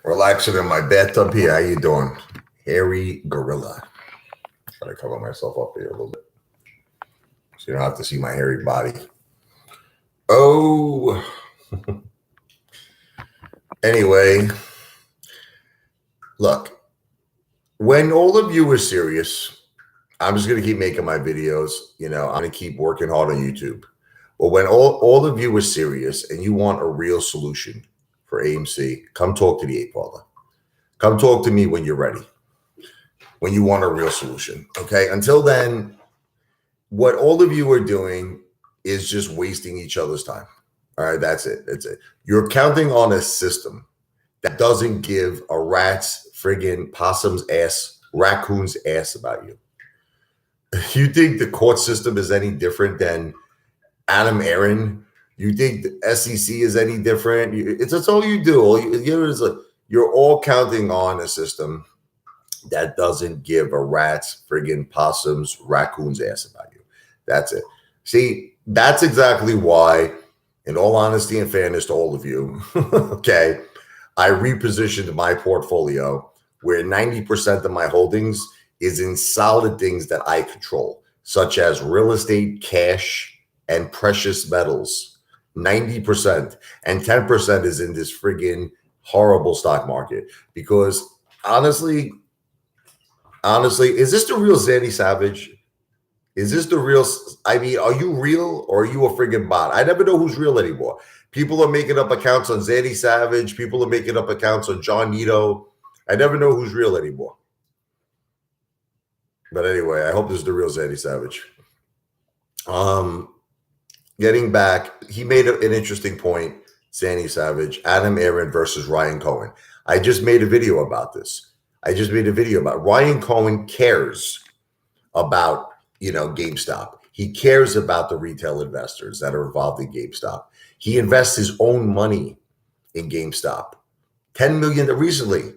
Relaxing in my bathtub here. How you doing? Hairy gorilla. Trying to cover myself up here a little bit so you don't have to see my hairy body. Oh. Anyway, look, when all of you are serious, I'm just going to keep making my videos. I'm going to keep working hard on YouTube. But when all of you are serious and you want a real solution for AMC, come talk to the Apefather. Come talk to me when you're ready, when you want a real solution. Okay. Until then, what all of you are doing is just wasting each other's time. All right. That's it. That's it. You're counting on a system that doesn't give a rat's friggin' possum's ass, raccoon's ass about you. You think the court system is any different than Adam Aaron? You think the SEC is any different? That's all you do. You're all counting on a system that doesn't give a rat's friggin' possum's raccoon's ass about you. That's it. See, that's exactly why, in all honesty and fairness to all of you, okay, I repositioned my portfolio where 90% of my holdings is in solid things that I control, such as real estate, cash, and precious metals. 90%. And 10% is in this friggin' horrible stock market. Because honestly, is this the real Zanny Savage? Is this the real? I mean, are you real or are you a friggin' bot? I never know who's real anymore. People are making up accounts on Zanny Savage. People are making up accounts on John Nito. I never know who's real anymore. But anyway, I hope this is the real Zanny Savage. Getting back, he made an interesting point, Zanny Savage, Adam Aaron versus Ryan Cohen. I just made a video about this. Ryan Cohen cares about, GameStop. He cares about the retail investors that are involved in GameStop. He invests his own money in GameStop. $10 million recently.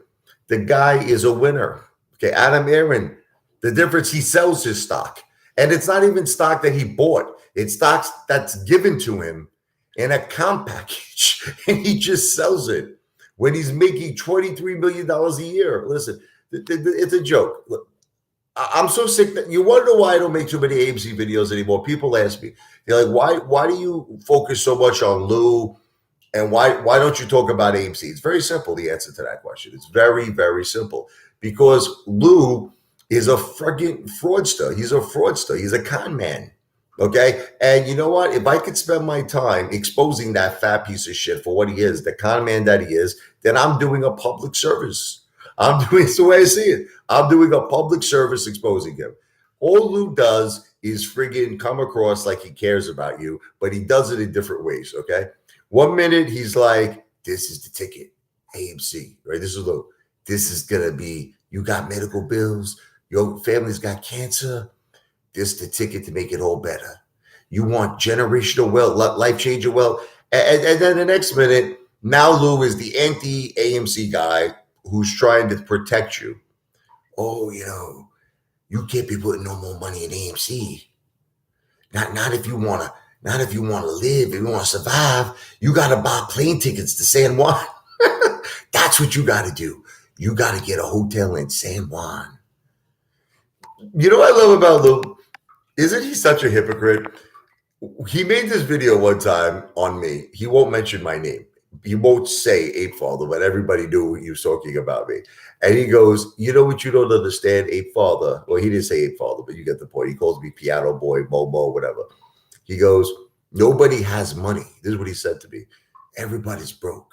The guy is a winner. Okay, Adam Aaron, the difference, he sells his stock. And it's not even stock that he bought. It's stocks that's given to him in a comp package. And he just sells it when he's making $23 million a year. Listen, it's a joke. Look, I'm so sick that you want to know why I don't make too many AMC videos anymore. People ask me, they're like, why do you focus so much on Lou? And why don't you talk about AMC? It's very simple, the answer to that question. It's very, very simple. Because Lou is a friggin' fraudster. He's a fraudster. He's a con man. Okay? And you know what? If I could spend my time exposing that fat piece of shit for what he is, the con man that he is, then I'm doing a public service. It's the way I see it. I'm doing a public service exposing him. All Lou does is friggin' come across like he cares about you, but he does it in different ways, okay? 1 minute, he's like, this is the ticket, AMC, right? This is Lou. This is going to be, you got medical bills, your family's got cancer. This is the ticket to make it all better. You want generational wealth, life-changing wealth. And then the next minute, now Lou is the anti-AMC guy who's trying to protect you. Oh, you can't be putting no more money in AMC. Not if you want to live, if you want to survive. You got to buy plane tickets to San Juan. That's what you got to do. You got to get a hotel in San Juan. You know what I love about Lou? Isn't he such a hypocrite? He made this video one time on me. He won't mention my name. He won't say Apefather, but everybody knew he was talking about me. And he goes, you know what you don't understand, Apefather? Well, he didn't say Apefather, but you get the point. He calls me Piano Boy, Momo, whatever. He goes, nobody has money. This is what he said to me. Everybody's broke.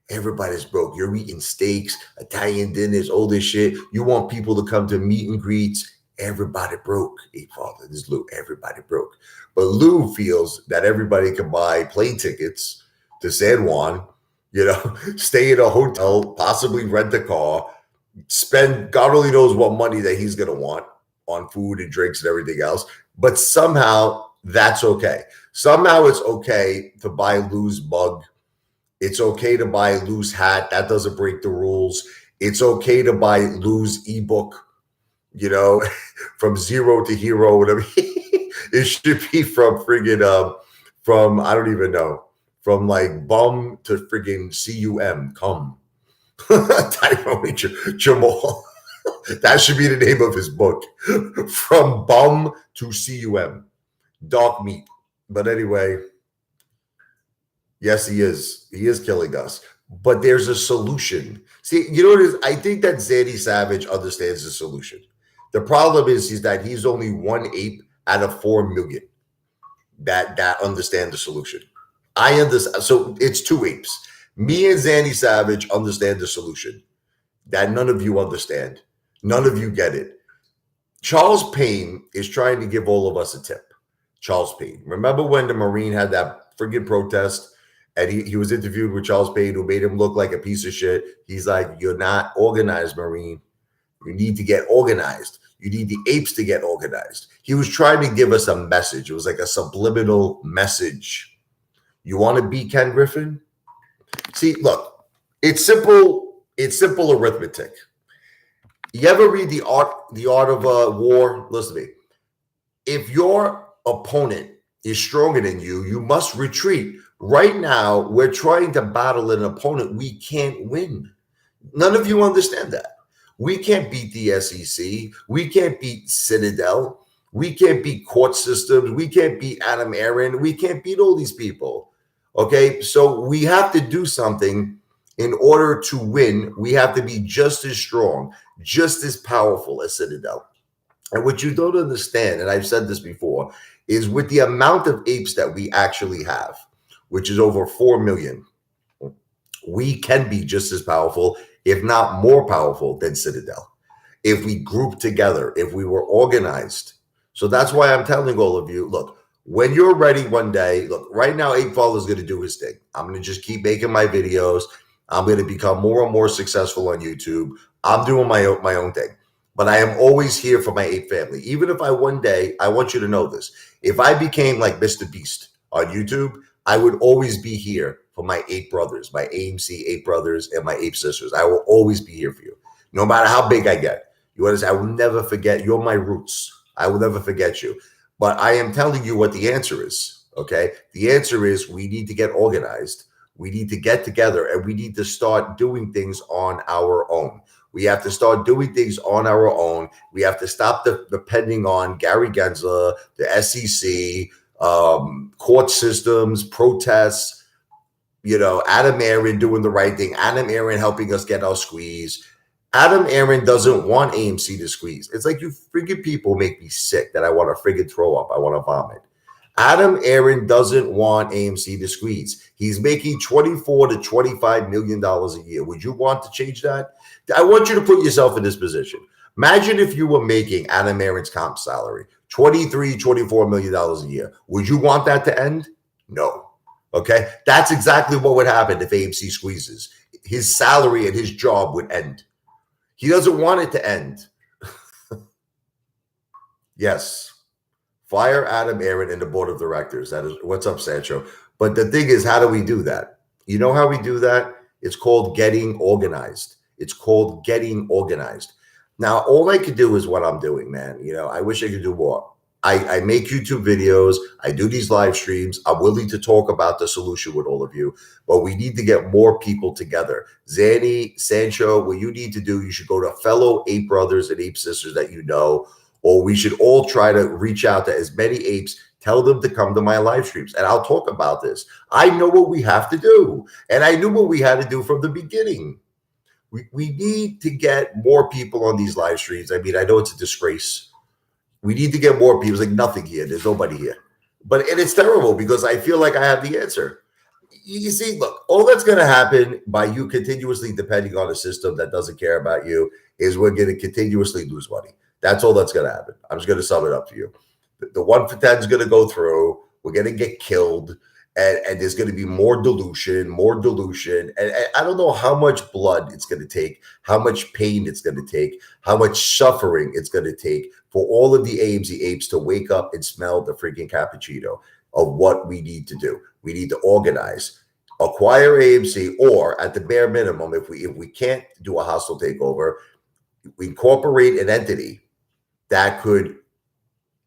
Everybody's broke. You're eating steaks, Italian dinners, all this shit. You want people to come to meet and greets. Everybody broke, Apefather. This is Lou. Everybody broke. But Lou feels that everybody can buy plane tickets to San Juan, stay in a hotel, possibly rent a car, spend God only knows what money that he's going to want on food and drinks and everything else. But somehow that's okay. Somehow it's okay to buy Lou's mug. It's okay to buy Lou's hat. That doesn't break the rules. It's okay to buy Lou's ebook, from zero to hero, whatever. It should be from friggin' from I don't even know, from like bum to friggin' cum, come. Tyrone Jamal. That should be the name of his book. From bum to cum. Dark meat. But anyway, yes, he is. He is killing us. But there's a solution. See, you know what it is? I think that Zanny Savage understands the solution. The problem is that he's only one ape out of 4 million that understand the solution. I understand. So it's 2 apes. Me and Zanny Savage understand the solution that none of you understand. None of you get it. Charles Payne is trying to give all of us a tip. Charles Payne. Remember when the Marine had that friggin' protest and he was interviewed with Charles Payne, who made him look like a piece of shit? He's like, you're not organized, Marine. You need to get organized. You need the apes to get organized. He was trying to give us a message. It was like a subliminal message. You want to be Ken Griffin? See, look, it's simple. It's simple arithmetic. You ever read the art of war? Listen to me. If your opponent is stronger than you, you must retreat. Right now, we're trying to battle an opponent we can't win. None of you understand that. We can't beat the SEC. We can't beat Citadel. We can't beat court systems. We can't beat Adam Aaron. We can't beat all these people. Okay, so we have to do something in order to win. We have to be just as strong, just as powerful as Citadel. And what you don't understand, and I've said this before, is with the amount of apes that we actually have, which is over 4 million, we can be just as powerful, if not more powerful than Citadel, if we group together, if we were organized. So that's why I'm telling all of you, look, when you're ready one day, look, right now, Apefather is going to do his thing. I'm going to just keep making my videos. I'm going to become more and more successful on YouTube. I'm doing my own thing. But I am always here for my ape family. Even if I one day, I want you to know this, if I became like Mr. Beast on YouTube, I would always be here for my ape brothers, my AMC ape brothers and my ape sisters. I will always be here for you, no matter how big I get. You understand? I will never forget. You're my roots. I will never forget you. But I am telling you what the answer is, okay? The answer is we need to get organized. We need to get together and we need to start doing things on our own. We have to start doing things on our own. We have to stop depending on Gary Gensler, the SEC, court systems, protests, Adam Aaron doing the right thing, Adam Aaron helping us get our squeeze. Adam Aaron doesn't want AMC to squeeze. It's like you friggin' people make me sick that I want to friggin' throw up. I want to vomit. Adam Aaron doesn't want AMC to squeeze. He's making $24 to $25 million a year. Would you want to change that? I want you to put yourself in this position. Imagine if you were making Adam Aaron's comp salary, $23, $24 million a year. Would you want that to end? No. Okay. That's exactly what would happen if AMC squeezes. His salary and his job would end. He doesn't want it to end. Yes. Fire Adam Aaron and the board of directors. That is what's up, Sancho. But the thing is, how do we do that? You know how we do that? It's called getting organized. It's called getting organized. Now, all I could do is what I'm doing, man. I wish I could do more. I make YouTube videos. I do these live streams. I'm willing to talk about the solution with all of you, but we need to get more people together. Zanny, Sancho, what you need to do, you should go to fellow ape brothers and ape sisters that you know, or we should all try to reach out to as many apes, tell them to come to my live streams, and I'll talk about this. I know what we have to do, and I knew what we had to do from the beginning. We need to get more people on these live streams. I mean, I know it's a disgrace. We need to get more people. There's like nothing here. There's nobody here. And it's terrible because I feel like I have the answer. You see, look, all that's going to happen by you continuously depending on a system that doesn't care about you is we're going to continuously lose money. That's all that's going to happen. I'm just going to sum it up to you. The 1 for 10 is going to go through. We're going to get killed. And there's going to be more dilution. And I don't know how much blood it's going to take, how much pain it's going to take, how much suffering it's going to take for all of the AMC apes to wake up and smell the freaking cappuccino of what we need to do. We need to organize, acquire AMC, or at the bare minimum, if we can't do a hostile takeover, we incorporate an entity that could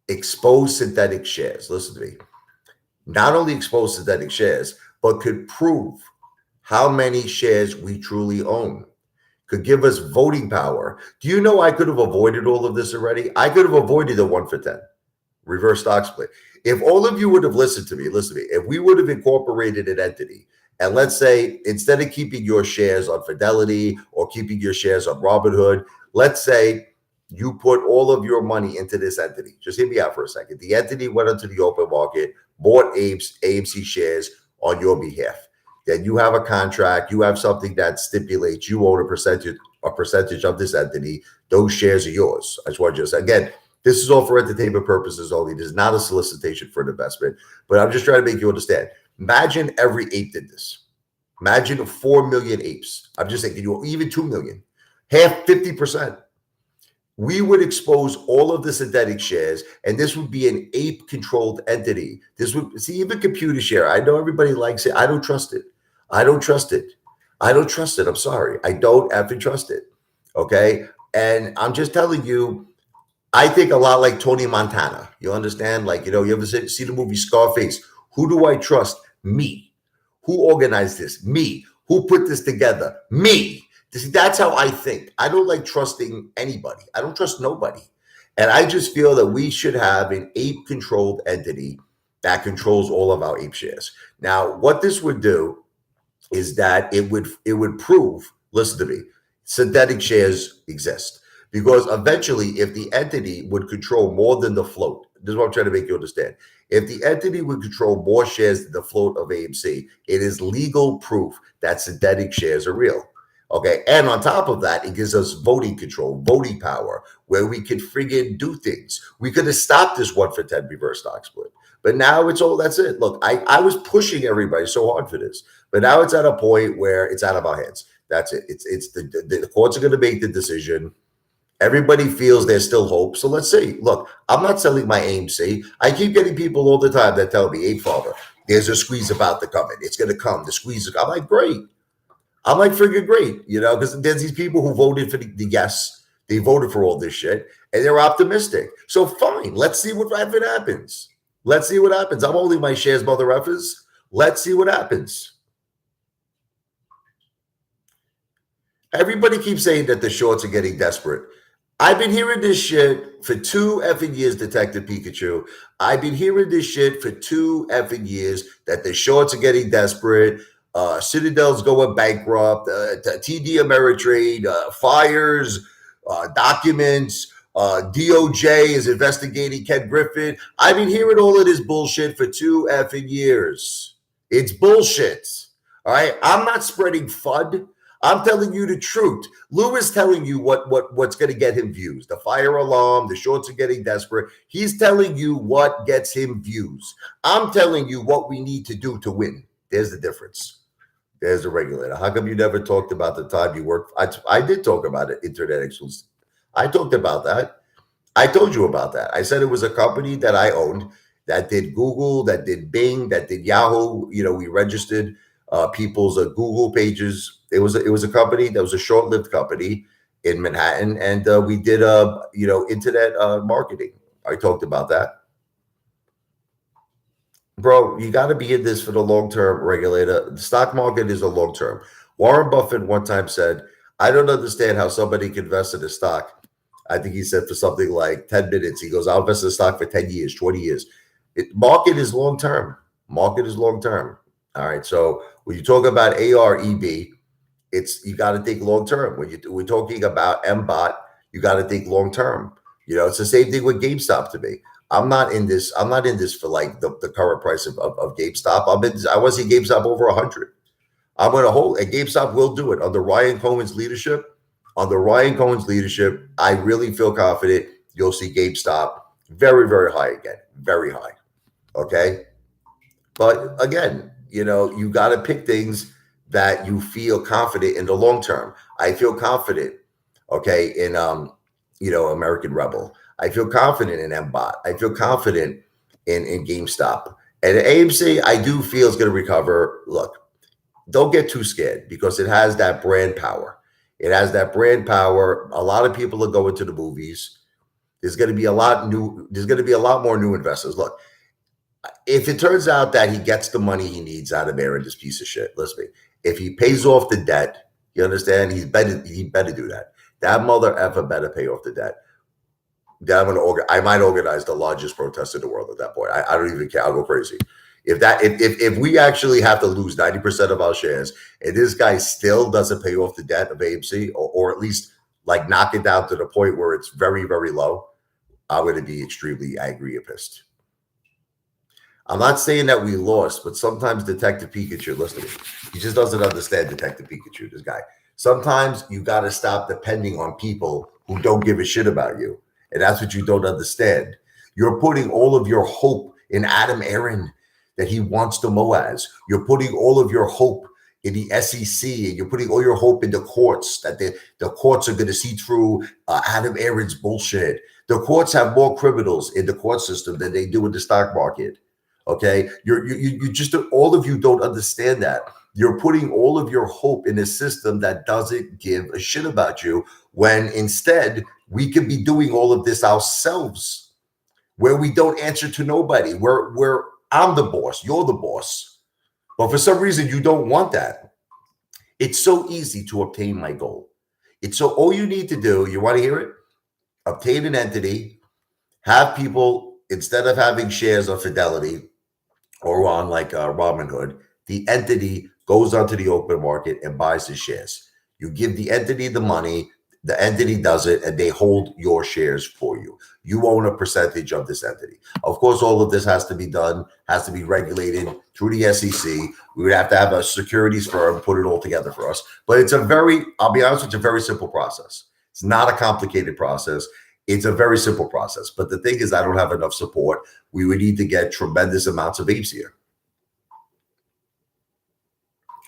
expose synthetic shares. Listen to me. Not only expose synthetic shares, but could prove how many shares we truly own, could give us voting power. Do you know I could have avoided all of this already? I could have avoided the 1-for-10 reverse stock split. If all of you would have listened to me, if we would have incorporated an entity, and let's say instead of keeping your shares on Fidelity or keeping your shares on Robinhood, let's say you put all of your money into this entity. Just hear me out for a second. The entity went into the open market, bought AMC shares on your behalf. Then you have a contract, you have something that stipulates you own a percentage of this entity. Those shares are yours. I just want you to say, again, this is all for entertainment purposes only. This is not a solicitation for an investment, but I'm just trying to make you understand. Imagine every ape did this. Imagine 4 million apes. I'm just thinking, even 2 million, half, 50%. We would expose all of the synthetic shares, and this would be an ape-controlled entity. This would, see, even computer share. I know everybody likes it. I don't trust it. I don't trust it. I don't trust it. I'm sorry. I don't effing trust it. Okay? And I'm just telling you, I think a lot like Tony Montana. You understand? Like, you ever see the movie Scarface? Who do I trust? Me. Who organized this? Me. Who put this together? Me. That's how I think. I don't like trusting anybody. I don't trust nobody. And I just feel that we should have an ape-controlled entity that controls all of our ape shares. Now, what this would do is that it would prove, listen to me, synthetic shares exist. Because eventually, if the entity would control more than the float, this is what I'm trying to make you understand. If the entity would control more shares than the float of AMC, it is legal proof that synthetic shares are real. Okay. And on top of that, it gives us voting control, voting power, where we could friggin' do things. We could have stopped this 1-for-10 reverse stock split. But now it's all, that's it. Look, I was pushing everybody so hard for this, but now it's at a point where it's out of our hands. That's it. It's the courts are going to make the decision. Everybody feels there's still hope. So let's see. Look, I'm not selling my AMC. I keep getting people all the time that tell me, Apefather, there's a squeeze about to come in. It's going to come. The squeeze is, I'm like, great. I'm like, freaking great, because there's these people who voted for the yes. They voted for all this shit, and they're optimistic. So fine. Let's see what happens. Let's see what happens. I'm holding my shares, mother effers. Let's see what happens. Everybody keeps saying that the shorts are getting desperate. I've been hearing this shit for 2 effing years, Detective Pikachu. I've been hearing this shit for 2 effing years that the shorts are getting desperate. Citadel's going bankrupt. TD Ameritrade fires documents. DOJ is investigating Ken Griffin. I've been hearing all of this bullshit for 2 effing years. It's bullshit. All right. I'm not spreading FUD. I'm telling you the truth. Lou is telling you what's going to get him views. The fire alarm, the shorts are getting desperate. He's telling you what gets him views. I'm telling you what we need to do to win. There's the difference. There's the regulator. How come you never talked about the time you worked? I did talk about it, Internet Exclusive. I talked about that. I told you about that. I said it was a company that I owned that did Google, that did Bing, that did Yahoo. We registered people's Google pages. It was a company that was a short-lived company in Manhattan, and we did internet marketing. I talked about that. Bro, you got to be in this for the long term, regulator. The stock market is a long term. Warren Buffett one time said, I don't understand how somebody can invest in a stock. I think he said for something like 10 minutes. He goes, I'll invest in a stock for 10 years, 20 years. Market is long term. Market is long term. All right. So when you talk about AREB, you got to think long term. When we're talking about MBOT, you got to think long term. It's the same thing with GameStop to me. I'm not in this for like the current price of GameStop. I was in GameStop over 100. I'm going to hold, and GameStop will do it under Ryan Cohen's leadership. Under Ryan Cohen's leadership, I really feel confident you'll see GameStop very, very high again, very high. Okay. But again, you got to pick things that you feel confident in the long term. I feel confident, okay, in American Rebel. I feel confident in MBOT. I feel confident in GameStop. And AMC, I do feel is going to recover. Look, don't get too scared because it has that brand power. It has that brand power. A lot of people are going to the movies. There's going to be a lot more new investors. Look, If it turns out that he gets the money he needs out of Aaron, this piece of shit, listen to me. If he pays off the debt, you understand? He better do that. That mother effer better pay off the debt. I might organize the largest protest in the world at that point. I don't even care. I'll go crazy. If we actually have to lose 90% of our shares and this guy still doesn't pay off the debt of AMC or at least like knock it down to the point where it's very, very low, I'm going to be extremely angry and pissed. I'm not saying that we lost, but sometimes Detective Pikachu, listen to me, he just doesn't understand Detective Pikachu, this guy. Sometimes you got to stop depending on people who don't give a shit about you. And that's what you don't understand. You're putting all of your hope in Adam Aaron that he wants the MOAS. You're putting all of your hope in the SEC, and you're putting all your hope in the courts, that the courts are going to see through Adam Aaron's bullshit. The courts have more criminals in the court system than they do in the stock market. Okay, you just, all of you don't understand that. You're putting all of your hope in a system that doesn't give a shit about you, when instead we could be doing all of this ourselves, where we don't answer to nobody. Where I'm the boss, you're the boss, but for some reason you don't want that. It's so easy to obtain my goal. It's so, all you need to do, you want to hear it? Obtain an entity, have people, instead of having shares of Fidelity or on like Robinhood, the entity goes onto the open market and buys the shares. You give the entity the money, the entity does it, and they hold your shares for you. You own a percentage of this entity. Of course, all of this has to be done, has to be regulated through the SEC. We would have to have a securities firm put it all together for us. But it's a very, I'll be honest, it's a very simple process. It's not a complicated process. It's a very simple process. But the thing is, I don't have enough support. We would need to get tremendous amounts of apes here.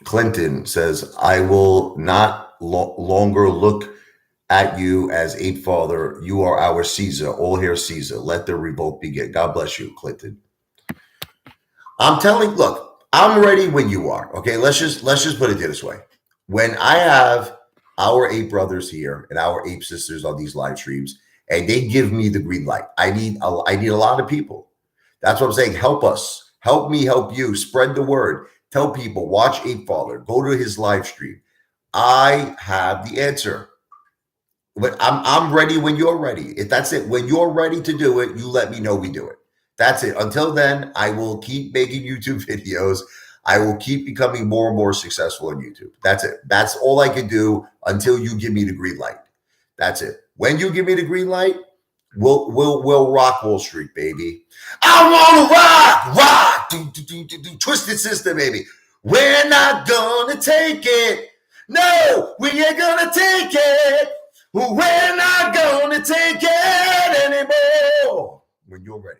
Clinton says, I will not longer look at you as Apefather. You are our Caesar. All hail Caesar. Let the revolt begin. God bless you, Clinton. I'm telling, look, I'm ready when you are. Okay, let's just put it this way. When I have our ape brothers here and our ape sisters on these live streams, and they give me the green light, I need a lot of people. That's what I'm saying. Help us. Help me help you. Spread the word. Tell people, watch Apefather. Go to his live stream. I have the answer. But I'm ready when you're ready. If that's it. When you're ready to do it, you let me know we do it. That's it. Until then, I will keep making YouTube videos. I will keep becoming more and more successful on YouTube. That's it. That's all I can do until you give me the green light. That's it. When you give me the green light, we'll rock Wall Street, baby. I want to rock, Twisted Sister, baby. We're not gonna take it. No, we ain't gonna take it. We're not gonna take it anymore. When you're ready.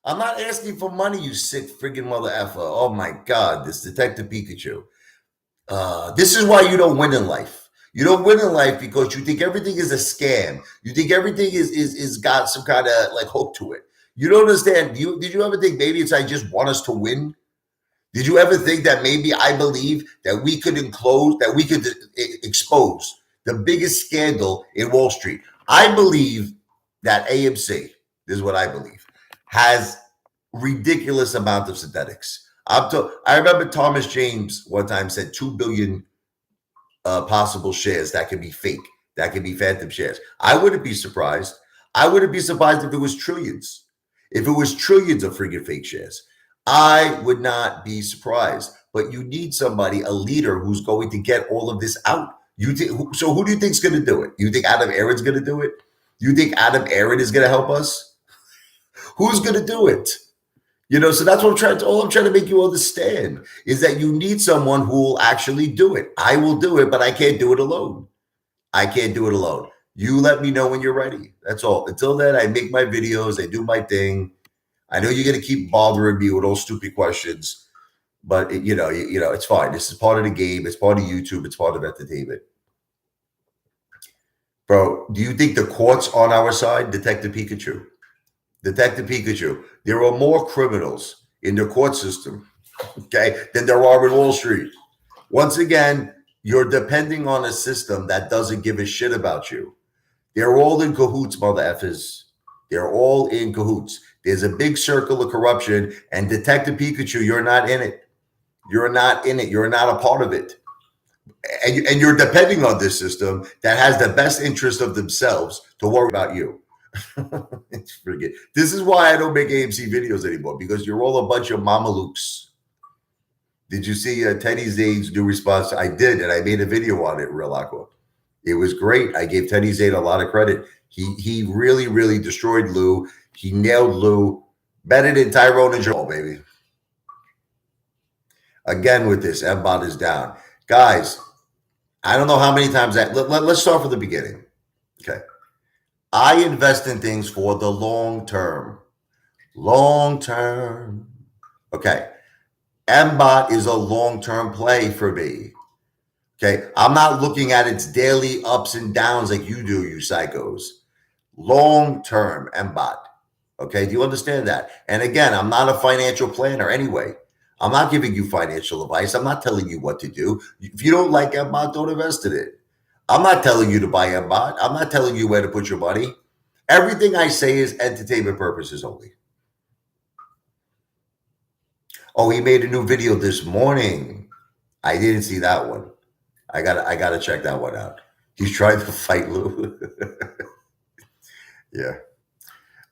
I'm not asking for money, you sick friggin' mother effer. Oh my God, this Detective Pikachu. This is why you don't win in life. You don't win in life because you think everything is a scam. You think everything is got some kind of like hook to it. You don't understand. Did you ever think maybe it's I just want us to win? Did you ever think that maybe I believe that we could expose the biggest scandal in Wall Street? I believe that AMC, this is what I believe, has ridiculous amount of synthetics. I remember Thomas James one time said 2 billion possible shares that could be fake, that could be phantom shares. I wouldn't be surprised. I wouldn't be surprised if it was trillions. If it was trillions of freaking fake shares, I would not be surprised. But you need somebody, a leader, who's going to get all of this out. So who do you think's going to do it? You think Adam Aaron's going to do it? You think Adam Aaron is going to help us? Who's going to do it? So that's what all I'm trying to make you understand is that you need someone who will actually do it. I will do it, but I can't do it alone. I can't do it alone. You let me know when you're ready. That's all. Until then, I make my videos. I do my thing. I know you're going to keep bothering me with all stupid questions, but it's fine. This is part of the game. It's part of YouTube. It's part of entertainment. Bro, do you think the court's on our side? Detective Pikachu. Detective Pikachu, there are more criminals in the court system, okay, than there are in Wall Street. Once again, you're depending on a system that doesn't give a shit about you. They're all in cahoots, mother effers. They're all in cahoots. There's a big circle of corruption, and Detective Pikachu, you're not in it. You're not in it. You're not a part of it. And you're depending on this system that has the best interest of themselves to worry about you. Forget. This is why I don't make AMC videos anymore, because you're all a bunch of mamalukes. Did you see Teddy Zane's new response? I did, and I made a video on it, Real Aqua. It was great. I gave Teddy Zane a lot of credit. He really, really destroyed Lou. He nailed Lou better than Tyrone and Joel, baby. Again, with this, M-Bot is down. Guys, I don't know how many times let's start from the beginning. Okay. I invest in things for the long term. Long term. Okay. M-Bot is a long-term play for me. Okay. I'm not looking at its daily ups and downs like you do, you psychos. Long-term M-Bot. Okay. Do you understand that? And again, I'm not a financial planner anyway. I'm not giving you financial advice. I'm not telling you what to do. If you don't like M-Bot, don't invest in it. I'm not telling you to buy M-Bot. I'm not telling you where to put your money. Everything I say is entertainment purposes only. Oh, he made a new video this morning. I didn't see that one. I gotta check that one out. He's trying to fight Lou. Yeah.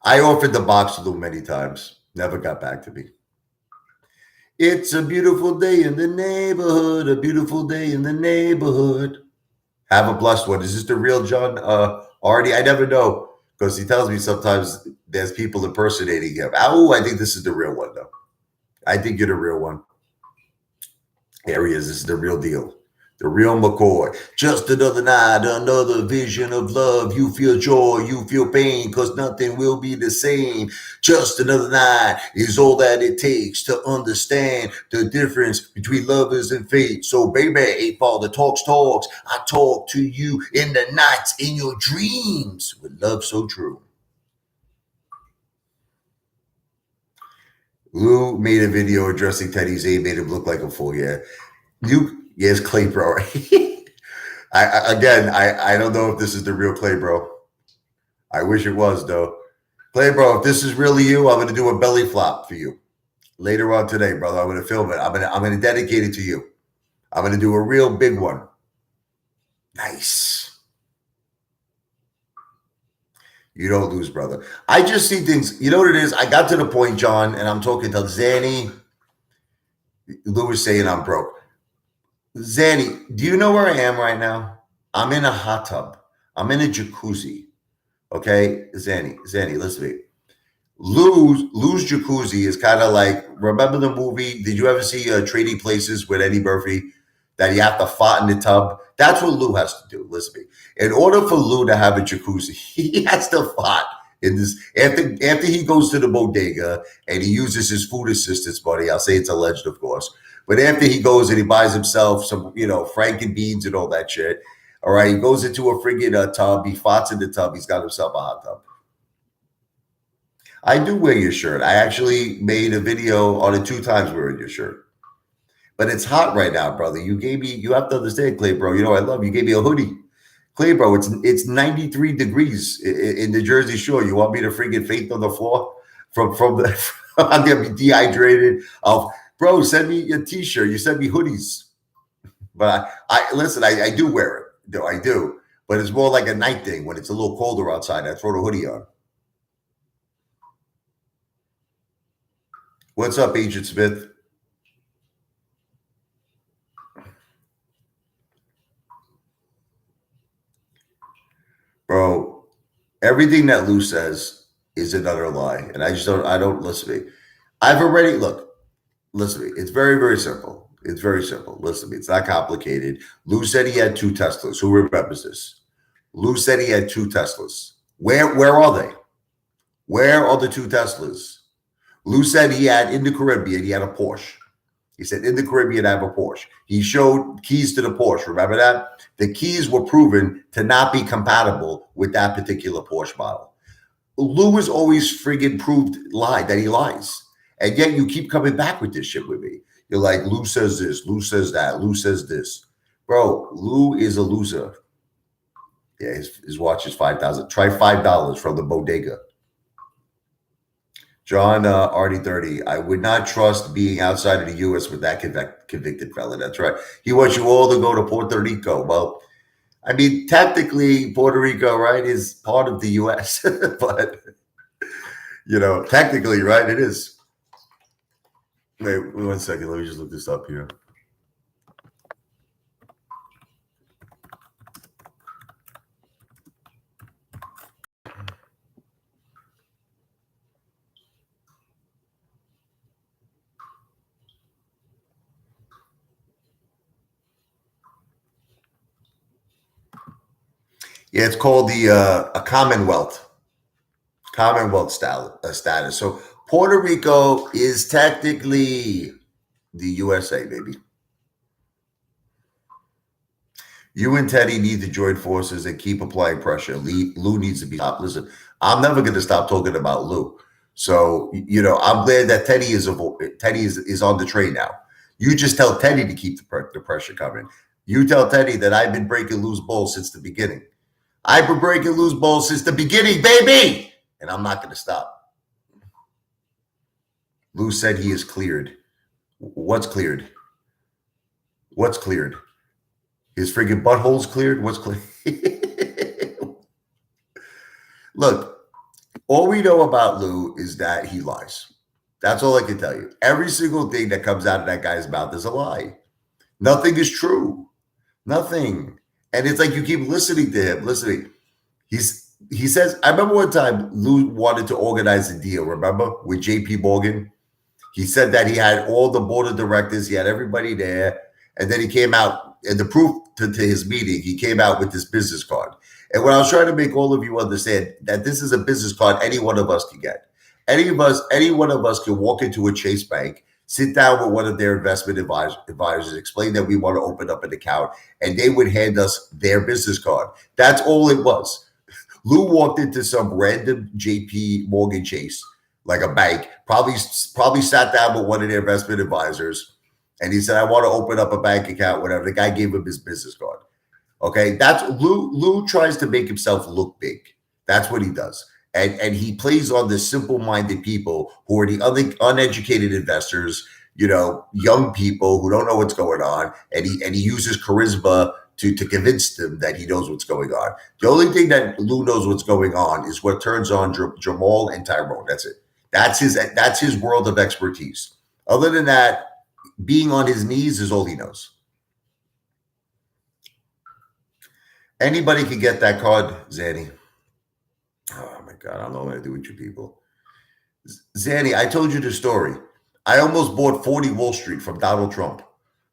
I offered the box to Lou many times. Never got back to me. It's a beautiful day in the neighborhood. A beautiful day in the neighborhood. Have a blessed one. Is this the real John Artie? I never know, because he tells me sometimes there's people impersonating him. Oh, I think this is the real one, though. I think you're the real one. There he is. This is the real deal. The real McCoy. Just another night, another vision of love. You feel joy, you feel pain, because nothing will be the same. Just another night is all that it takes to understand the difference between lovers and fate. So, baby, Apefather talks. I talk to you in the nights, in your dreams, with love so true. Lou made a video addressing Teddy Zane, made him look like a fool. Yeah. Yes, Clay Bro. I don't know if this is the real Clay Bro. I wish it was, though. Clay Bro, if this is really you, I'm going to do a belly flop for you later on today, brother. I'm going to film it. I'm going to dedicate it to you. I'm going to do a real big one. Nice. You don't lose, brother. I just see things. You know what it is? I got to the point, John, and I'm talking to Zanny. Lou was saying I'm broke. Zanny, do you know where I am right now? I'm in a hot tub. I'm in a jacuzzi. Okay, Zanny, listen to me. Lou's jacuzzi is kind of like, remember the movie? Did you ever see Trading Places with Eddie Murphy? That you have to fart in the tub? That's what Lou has to do. Listen to me. In order for Lou to have a jacuzzi, he has to fart in this. After he goes to the bodega and he uses his food assistance money, I'll say it's alleged, of course. But after he goes and he buys himself some, Franken beans and all that shit, all right, he goes into a friggin' tub, he farts in the tub, he's got himself a hot tub. I do wear your shirt. I actually made a video on it 2 times wearing your shirt. But it's hot right now, brother. You have to understand, Clay Bro. I love you. You gave me a hoodie. Clay Bro, it's 93 degrees in the Jersey Shore. You want me to friggin' faint on the floor from the I'm gonna be dehydrated. Bro, send me a t-shirt. You send me hoodies. But I listen, I do wear it. No, I do. But it's more like a night thing. When it's a little colder outside, I throw the hoodie on. What's up, Agent Smith? Bro, everything that Lou says is another lie. And I don't listen to me. Listen to me. It's very, very simple. It's very simple. Listen to me. It's not complicated. Lou said he had 2 Teslas. Who remembers this? Lou said he had 2 Teslas. Where are they? Where are the 2 Teslas? Lou said he had in the Caribbean, he had a Porsche. He said, in the Caribbean, I have a Porsche. He showed keys to the Porsche. Remember that? The keys were proven to not be compatible with that particular Porsche model. Lou has always friggin' proved that he lies. And yet you keep coming back with this shit with me. You're like, Lou says this, Lou says that, Lou says this. Bro, Lou is a loser. Yeah, his watch is $5,000. Try $5 from the bodega. John RD30, I would not trust being outside of the U.S. with that convicted felon. That's right. He wants you all to go to Puerto Rico. Well, I mean, technically, Puerto Rico, right, is part of the U.S., but, technically, right, it is. Wait 1 second. Let me just look this up here. Yeah, it's called a Commonwealth status. So Puerto Rico is technically the USA, baby. You and Teddy need to join forces and keep applying pressure. Lou needs to be stopped. Listen, I'm never going to stop talking about Lou. So I'm glad that Teddy is on the train now. You just tell Teddy to keep the pressure coming. You tell Teddy that I've been breaking Lou's balls since the beginning. I've been breaking Lou's balls since the beginning, baby, and I'm not going to stop. Lou said he is cleared. What's cleared? What's cleared? His friggin' butthole's cleared? What's cleared? Look, all we know about Lou is that he lies. That's all I can tell you. Every single thing that comes out of that guy's mouth is a lie. Nothing is true. Nothing. And it's like you keep listening to him. He says, I remember one time Lou wanted to organize a deal, remember, with JP Morgan? He said that he had all the board of directors, he had everybody there, and then he came out, and the proof to his meeting, he came out with this business card. And what I was trying to make all of you understand, that this is a business card any one of us can get. Any one of us can walk into a Chase Bank, sit down with one of their investment advisors, explain that we want to open up an account, and they would hand us their business card. That's all it was. Lou walked into some random JP Morgan Chase, like a bank, probably sat down with one of their investment advisors, and he said, I want to open up a bank account, whatever. The guy gave him his business card. Okay, that's Lou tries to make himself look big. That's what he does. And he plays on the simple-minded people who are the uneducated investors, young people who don't know what's going on, and he uses charisma to convince them that he knows what's going on. The only thing that Lou knows what's going on is what turns on Jamal and Tyrone. That's it. That's his world of expertise. Other than that, being on his knees is all he knows. Anybody can get that card, Zanny. Oh my God, I don't know what to do with you people. Zanny, I told you the story. I almost bought 40 Wall Street from Donald Trump.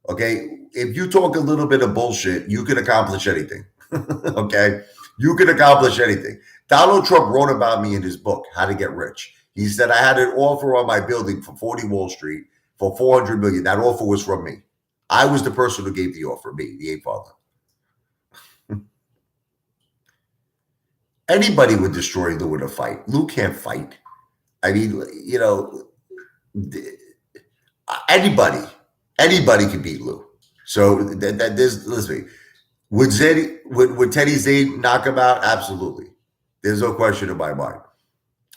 Okay, if you talk a little bit of bullshit, you can accomplish anything. Okay, you can accomplish anything. Donald Trump wrote about me in his book, How to Get Rich. He said I had an offer on my building for 40 Wall Street for $400 million. That offer was from me. I was the person who gave the offer, me, the Apefather. Anybody would destroy Lou in a fight. Lou can't fight. I mean, anybody can beat Lou. So listen, would Teddy Zane knock him out? Absolutely. There's no question in my mind.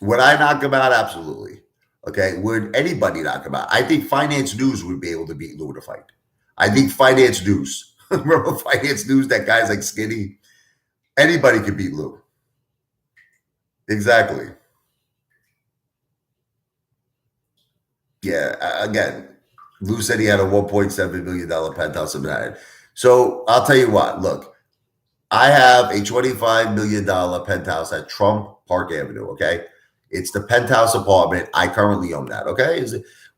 Would I knock him out? Absolutely. Okay. Would anybody knock him out? I think Finance News would be able to beat Lou in a fight. I think Finance News. Remember Finance News? That guy's like skinny. Anybody can beat Lou. Exactly. Yeah. Again, Lou said he had a $1.7 million penthouse in Manhattan. So I'll tell you what, look, I have a $25 million penthouse at Trump Park Avenue, okay? It's the penthouse apartment. I currently own that, okay?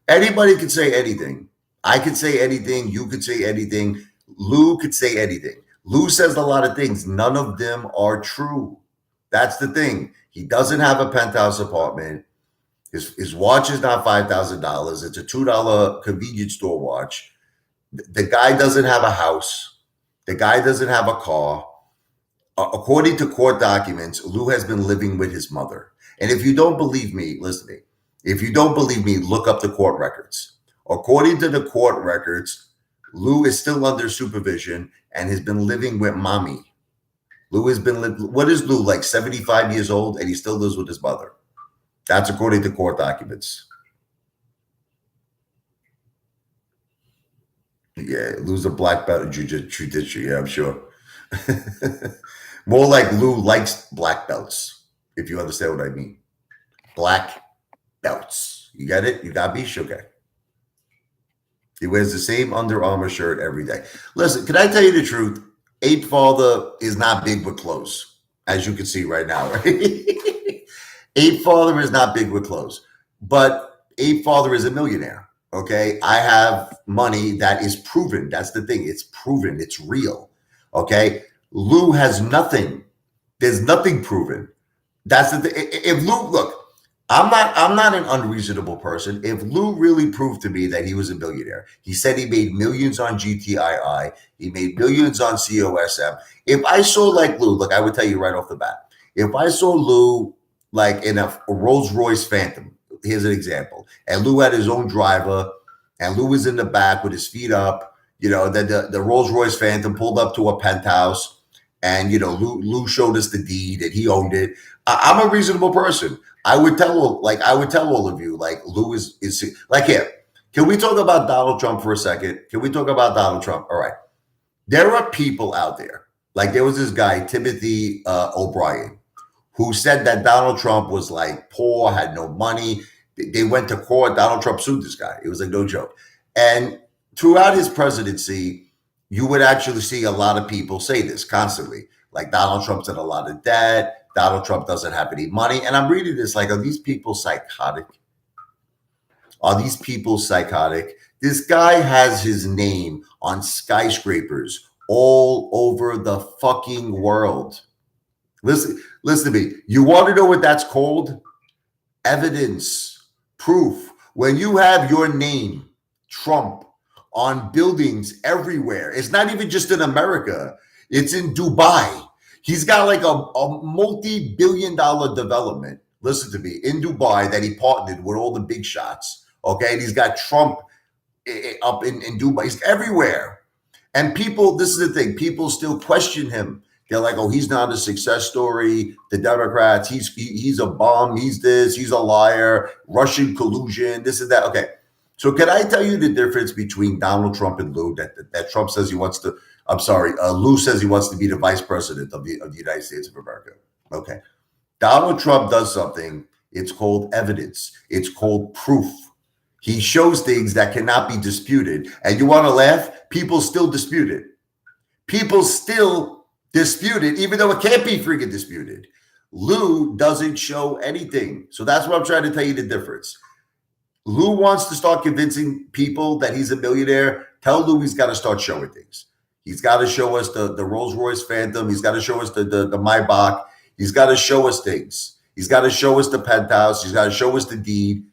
Anybody can say anything. I could say anything. You could say anything. Lou could say anything. Lou says a lot of things. None of them are true. That's the thing. He doesn't have a penthouse apartment. His watch is not $5,000. It's a $2 convenience store watch. The guy doesn't have a house. The guy doesn't have a car. According to court documents, Lou has been living with his mother. And if you don't believe me, listen to me. If you don't believe me, look up the court records. According to the court records, Lou is still under supervision and has been living with mommy. Lou has been what is Lou, like 75 years old, and he still lives with his mother? That's according to court documents. Yeah, lose a black belt in jujitsu. Yeah, I'm sure. More like Lou likes black belts, if you understand what I mean. Black belts. You get it? You got me? Okay. He wears the same Under Armour shirt every day. Listen, can I tell you the truth? Apefather is not big with clothes, as you can see right now, right? Apefather is not big with clothes, but Apefather is a millionaire. Okay. I have money that is proven. That's the thing. It's proven. It's real. Okay. Lou has nothing. There's nothing proven. That's the thing. If Lou, look, I'm not an unreasonable person. If Lou really proved to me that he was a millionaire, he said he made millions on GTII, he made millions on COSM. If I saw like Lou, look, I would tell you right off the bat, if I saw Lou like in a Rolls Royce Phantom, here's an example, and Lou had his own driver, and Lou was in the back with his feet up, then the Rolls Royce Phantom pulled up to a penthouse, and Lou showed us the deed and he owned it. I'm a reasonable person. I would tell all of you, like, Lou is like, here. Can we talk about Donald Trump for a second? Can we talk about Donald Trump? All right. There are people out there, like there was this guy, Timothy O'Brien, who said that Donald Trump was like poor, had no money. They went to court. Donald Trump sued this guy. It was like no joke. And throughout his presidency, you would actually see a lot of people say this constantly. Like Donald Trump's in a lot of debt. Donald Trump doesn't have any money. And I'm reading this like, are these people psychotic? Are these people psychotic? This guy has his name on skyscrapers all over the fucking world. Listen to me. You want to know what that's called? Evidence, proof. When you have your name, Trump, on buildings everywhere, it's not even just in America, it's in Dubai. He's got like a multi-billion-dollar development, listen to me, in Dubai that he partnered with all the big shots. Okay. And he's got Trump up in Dubai. He's everywhere. And people, this is the thing, people still question him. They're like, oh, he's not a success story. The Democrats, he's a bum. He's this, he's a liar, Russian collusion, this and that. Okay. So can I tell you the difference between Donald Trump and Lou? That Trump says he wants to, Lou says he wants to be the vice president of the United States of America. Okay. Donald Trump does something. It's called evidence. It's called proof. He shows things that cannot be disputed. And you want to laugh? People still dispute it. People still dispute it, even though it can't be freaking disputed. Lou doesn't show anything. So that's what I'm trying to tell you the difference. Lou wants to start convincing people that he's a millionaire. Tell Lou he's got to start showing things. He's got to show us the Rolls Royce Phantom. He's got to show us the Maybach. He's got to show us things. He's got to show us the penthouse. He's got to show us the deed.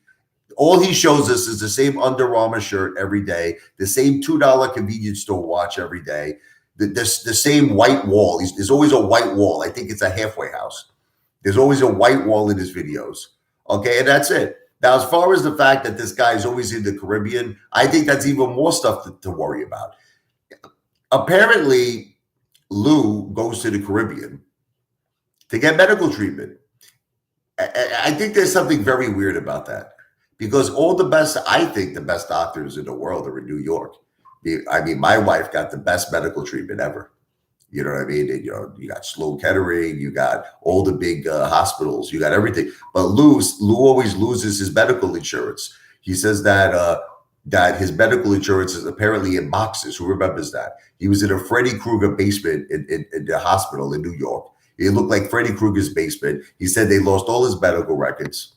All he shows us is the same Under Armour shirt every day, the same $2 convenience store watch every day, the same white wall. There's always a white wall. I think it's a halfway house. There's always a white wall in his videos. Okay, and that's it. Now, as far as the fact that this guy is always in the Caribbean, I think that's even more stuff to worry about. Apparently, Lou goes to the Caribbean to get medical treatment. I think there's something very weird about that because I think the best doctors in the world are in New York. I mean, my wife got the best medical treatment ever. You know what I mean? And, you got Sloan Kettering, you got all the big hospitals, you got everything. But Lou always loses his medical insurance. He says that his medical insurance is apparently in boxes. Who remembers that? He was in a Freddy Krueger basement in the hospital in New York. It looked like Freddy Krueger's basement. He said they lost all his medical records.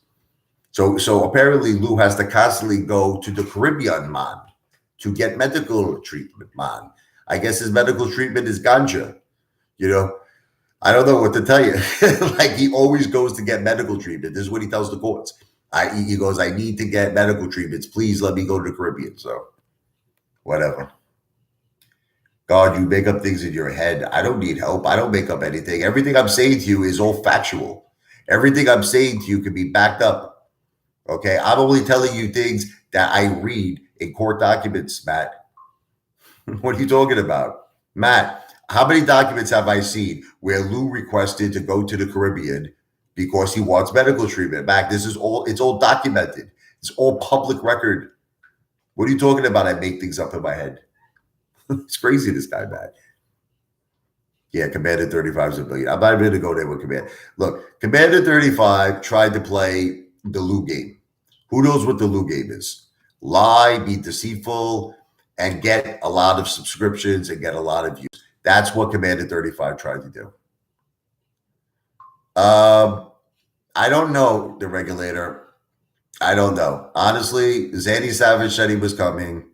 So apparently Lou has to constantly go to the Caribbean, man, to get medical treatment, man. I guess his medical treatment is ganja. I don't know what to tell you. Like he always goes to get medical treatment. This is what he tells the courts. He goes, I need to get medical treatments. Please let me go to the Caribbean. So whatever. God, you make up things in your head. I don't need help. I don't make up anything. Everything I'm saying to you is all factual. Everything I'm saying to you can be backed up. Okay. I'm only telling you things that I read in court documents, Matt. What are you talking about? Matt, how many documents have I seen where Lou requested to go to the Caribbean because he wants medical treatment back. It's all documented. It's all public record. What are you talking about? I make things up in my head. It's crazy, this guy, man. Yeah, Commander 35 is a billion. I'm not even going to go there with Commander. Look, Commander 35 tried to play the Lou game. Who knows what the Lou game is? Lie, be deceitful, and get a lot of subscriptions and get a lot of views. That's what Commander 35 tried to do. I don't know, the regulator. I don't know. Honestly, Zanny Savage said he was coming.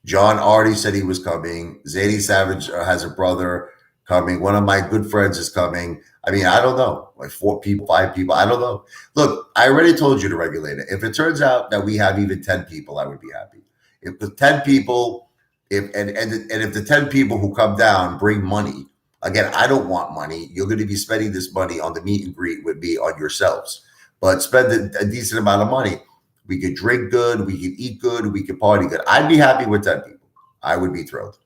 John Artie said he was coming. Zanny Savage has a brother coming. One of my good friends is coming. I mean, I don't know. Like 4 people, 5 people. I don't know. Look, I already told you, the regulator. If it turns out that we have even 10 people, I would be happy. If the 10 people, if the 10 people who come down bring money, again, I don't want money. You're going to be spending this money on the meet and greet with me on yourselves. But spend a decent amount of money. We could drink good. We could eat good. We could party good. I'd be happy with 10 people. I would be thrilled.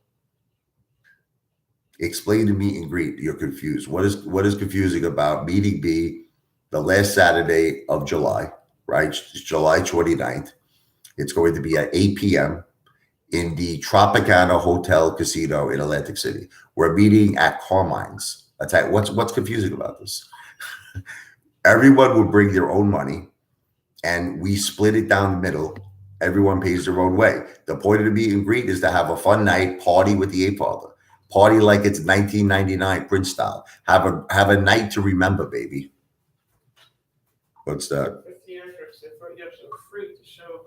Explain the meet and greet. You're confused. What is confusing about meeting B the last Saturday of July, right? It's July 29th. It's going to be at 8 p.m. in the Tropicana Hotel Casino in Atlantic City. We're meeting at Carmine's. I tell you, what's confusing about this? Everyone will bring their own money, and we split it down the middle. Everyone pays their own way. The point of the meet and greet is to have a fun night, party with the Apefather. Party like it's 1999 Prince style. Have a night to remember, baby. What's that? 50 years of fruit to show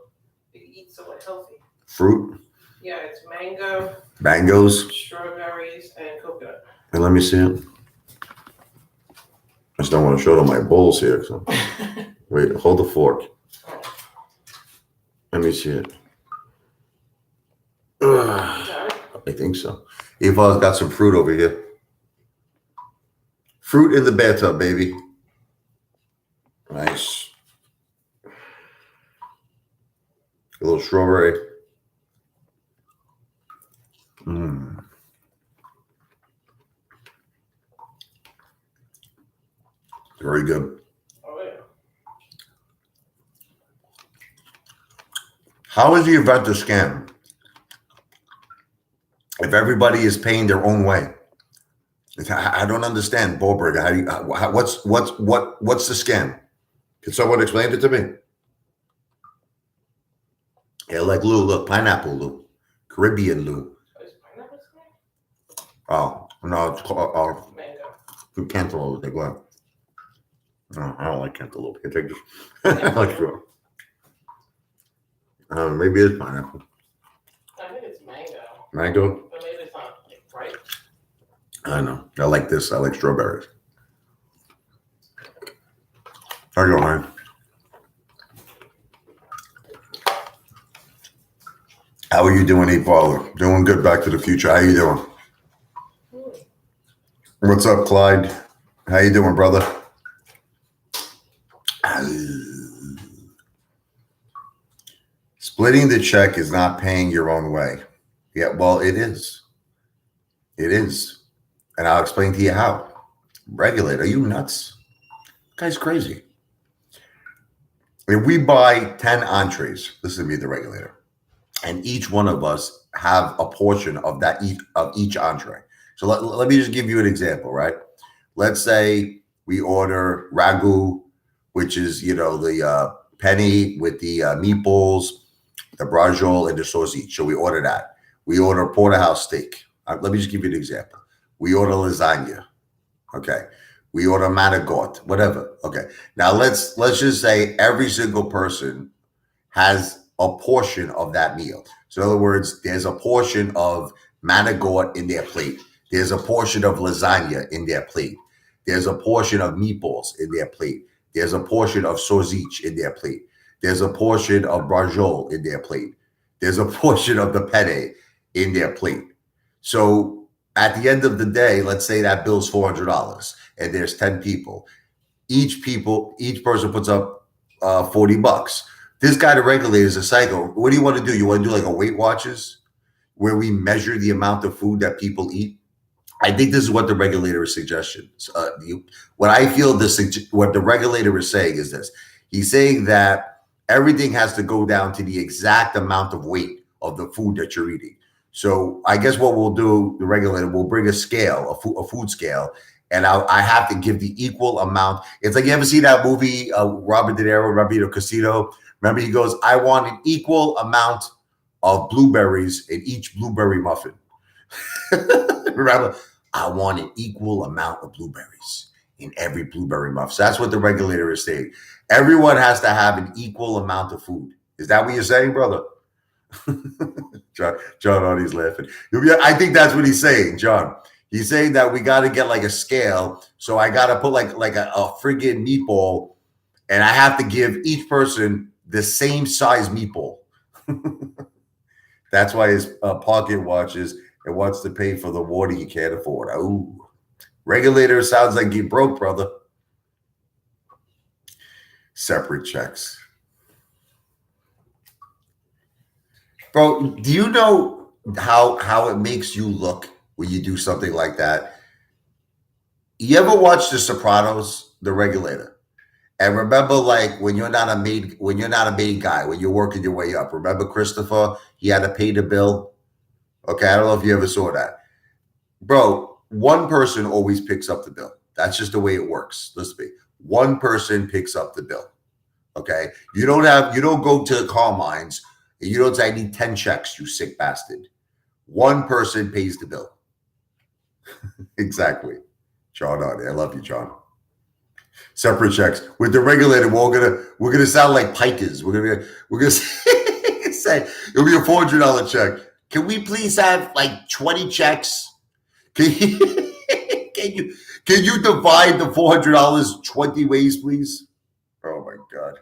that you eat somewhat healthy. Fruit? Yeah, it's mango, mangoes, strawberries, and coconut. And let me see it. I just don't want to show them my bowls here. So. Wait, hold the fork. Let me see it. I think so. Eva's got some fruit over here. Fruit in the bathtub, baby. Nice. A little strawberry. Very good. Oh, yeah. How is the event a scam? If everybody is paying their own way, I don't understand, Boberg. What's the scam? Can someone explain it to me? Yeah, like Lou, look, pineapple Lou, Caribbean Lou. Is pineapple scam? Oh no, it's called Mango. cantaloupe. They go on. No, I don't like cantaloupe. I take this. I like sure. Maybe it's pineapple. I think it's mango. Mango? But maybe it's not like ripe. I know. I like this. I like strawberries. How you going, man? How are you doing, Apefather? Doing good. Back to the Future. How you doing? What's up, Clyde? How you doing, brother? Splitting the check is not paying your own way. Yeah, well, it is. It is. And I'll explain to you how. Regulator, are you nuts? Guy's crazy. If we buy 10 entrees, listen to me, the regulator, and each one of us have a portion of that each entree. So let me just give you an example, right? Let's say we order ragu, which is, the penny with the meatballs, the brajol, and the sausage. So we order that. We order porterhouse steak. Let me just give you an example. We order lasagna. Okay. We order manigot, whatever. Okay. Now let's just say every single person has a portion of that meal. So in other words, there's a portion of manigot in their plate. There's a portion of lasagna in their plate. There's a portion of meatballs in their plate. There's a portion of sausage in their plate. There's a portion of brajol in their plate. There's a portion of the penne in their plate. So at the end of the day, let's say that bill's $400 and there's 10 people. Each person puts up $40. This guy, the regulator, is a psycho. What do you want to do? You want to do like a Weight Watchers where we measure the amount of food that people eat? I think this is what the regulator is suggesting. What I feel what the regulator is saying is this. He's saying that everything has to go down to the exact amount of weight of the food that you're eating. So I guess what we'll do, the regulator will bring a scale, a food scale, and I have to give the equal amount. It's like, you ever see that movie, Robert De Niro, Rabito Casino? Remember, he goes, I want an equal amount of blueberries in each blueberry muffin. Remember, I want an equal amount of blueberries in every blueberry muffin. So that's what the regulator is saying. Everyone has to have an equal amount of food. Is that what you're saying, brother? John Arnie's laughing. I think that's what he's saying, John. He's saying that we got to get like a scale. So I got to put like a friggin' meatball, and I have to give each person the same size meatball. That's why his pocket watches and wants to pay for the water he can't afford. Oh, regulator sounds like you broke, brother. Separate checks. Bro, do you know how it makes you look when you do something like that? You ever watch The Sopranos, the regulator? And remember, like, when you're not a maid guy, when you're working your way up, remember Christopher? He had to pay the bill. Okay, I don't know if you ever saw that. Bro, one person always picks up the bill. That's just the way it works. Listen to me. One person picks up the bill. Okay? You don't go to Carmine's and you don't say, I need 10 checks, you sick bastard. One person pays the bill. Exactly. John Arnie. I love you, John. Separate checks. With the regulator, we're gonna sound like pikers. We're gonna say it'll be a $400 check. Can we please have like 20 checks? Can you divide the $400 20 ways, please? Oh my God.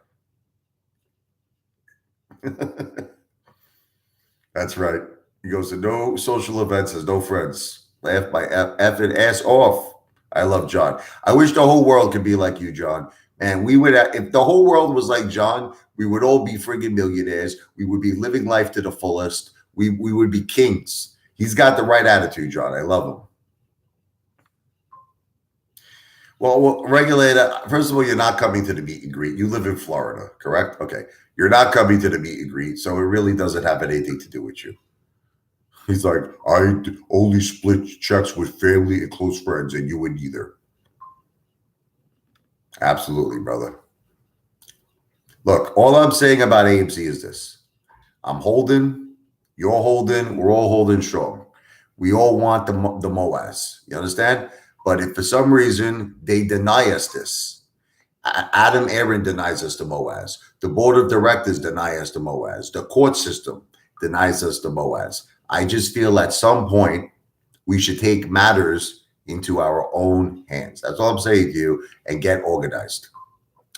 That's right. He goes to no social events, has no friends. Laugh my effing ass off. I love John. I wish the whole world could be like you, John. And we would, if the whole world was like John, we would all be friggin' millionaires. We would be living life to the fullest. We would be kings. He's got the right attitude, John. I love him. Well, regulator, first of all, you're not coming to the meet and greet. You live in Florida, correct? Okay. You're not coming to the meet and greet, so it really doesn't have anything to do with you. He's like, I only split checks with family and close friends, and you would neither. Absolutely, brother. Look, all I'm saying about AMC is this. I'm holding, you're holding, we're all holding strong. We all want the MOAS. You understand? But if for some reason they deny us this, Adam Aaron denies us the MOAS. The board of directors deny us the MOAS. The court system denies us the MOAS. I just feel at some point we should take matters into our own hands. That's all I'm saying to you, and get organized.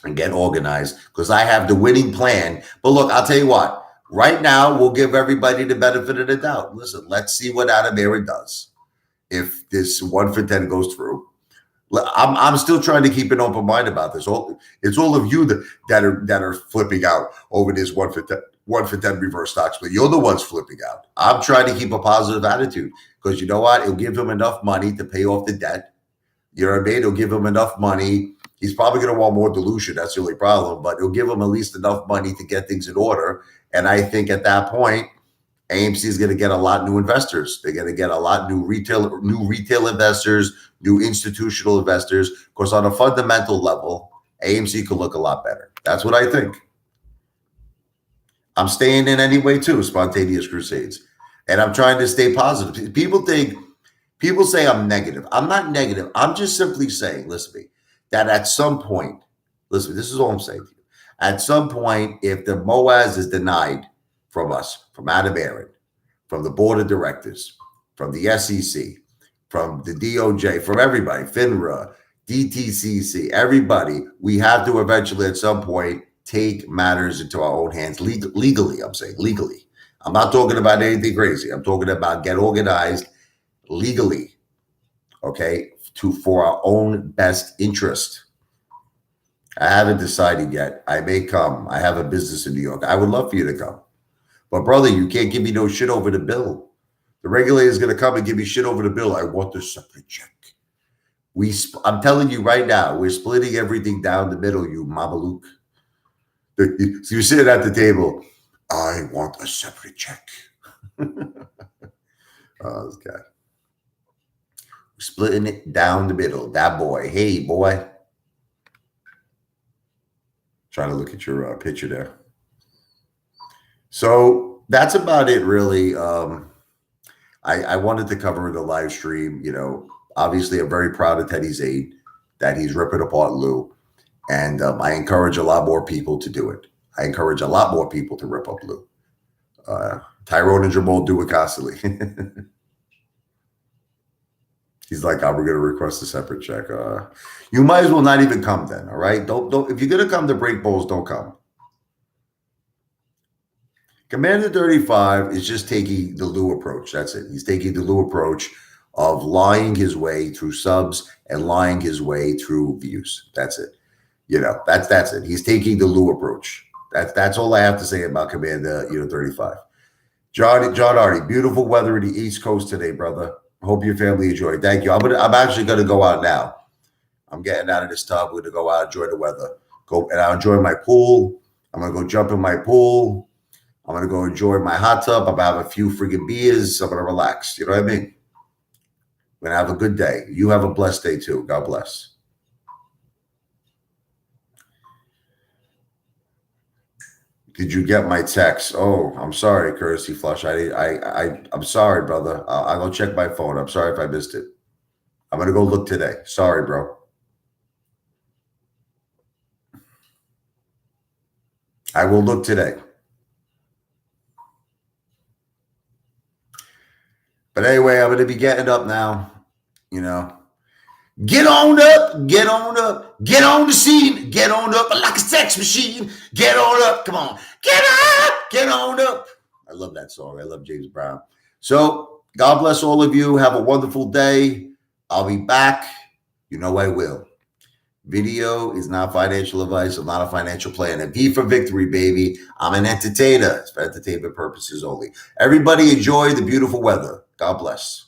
And get organized, because I have the winning plan. But look, I'll tell you what, right now we'll give everybody the benefit of the doubt. Listen, let's see what Adam Aaron does. If this 1 for 10 goes through, I'm still trying to keep an open mind about this. It's all of you that are flipping out over this 1 for 10 reverse stock split. You're the ones flipping out. I'm trying to keep a positive attitude, because you know what? It'll give him enough money to pay off the debt. You know what I mean? It'll give him enough money. He's probably going to want more dilution. That's the only problem. But it'll give him at least enough money to get things in order. And I think at that point, AMC is going to get a lot of new investors. They're going to get a lot of new retail investors, new institutional investors. Because on a fundamental level, AMC could look a lot better. That's what I think. I'm staying in anyway too, Spontaneous Crusades. And I'm trying to stay positive. People say I'm negative. I'm not negative. I'm just simply saying, listen to me, that at some point, listen, this is all I'm saying to you. At some point, if the MOAS is denied from us, from Adam Aaron, from the board of directors, from the SEC, from the DOJ, from everybody, FINRA, DTCC, everybody, we have to eventually at some point take matters into our own hands legally. I'm saying legally. I'm not talking about anything crazy. I'm talking about get organized legally, okay, for our own best interest. I haven't decided yet. I may come. I have a business in New York. I would love for you to come. But brother, you can't give me no shit over the bill. The regulator is going to come and give me shit over the bill. I want the separate check. I'm telling you right now, we're splitting everything down the middle, you mamaluke. So you're sitting at the table. I want a separate check. Oh, this guy. We're splitting it down the middle. That boy. Hey, boy. Trying to look at your picture there. So that's about it, really. I wanted to cover the live stream. You know, obviously, I'm very proud of Teddy Zane that he's ripping apart Lou. And I encourage a lot more people to do it. I encourage a lot more people to rip up Lou. Tyrone and Jamal do it constantly. He's like, we're going to request a separate check. You might as well not even come then, all right? Don't. If you're going to come to break bowls, don't come. Commander 35 is just taking the Lou approach. That's it. He's taking the Lou approach of lying his way through subs and lying his way through views. That's it. You know, that's it. He's taking the Lou approach. That's all I have to say about Commander 35. John Artie, beautiful weather in the East Coast today, brother. Hope your family enjoyed. Thank you. I'm actually going to go out now. I'm getting out of this tub. We're going to go out, enjoy the weather. I'll enjoy my pool. I'm going to go jump in my pool. I'm going to go enjoy my hot tub. I'm going to have a few friggin' beers. I'm going to relax. You know what I mean? I'm going to have a good day. You have a blessed day too. God bless. Did you get my text? Oh, I'm sorry, Courtesy Flush. I'm sorry, brother. I'll go check my phone. I'm sorry if I missed it. I'm going to go look today. Sorry, bro. I will look today. But anyway, I'm going to be getting up now. You know, get on up, get on up, get on the scene, get on up like a sex machine. Get on up, come on, get up, get on up. I love that song. I love James Brown. So God bless all of you. Have a wonderful day. I'll be back. You know I will. Video is not financial advice. I'm not a financial planner. V for victory, baby. I'm an entertainer. It's for entertainment purposes only. Everybody enjoy the beautiful weather. God bless.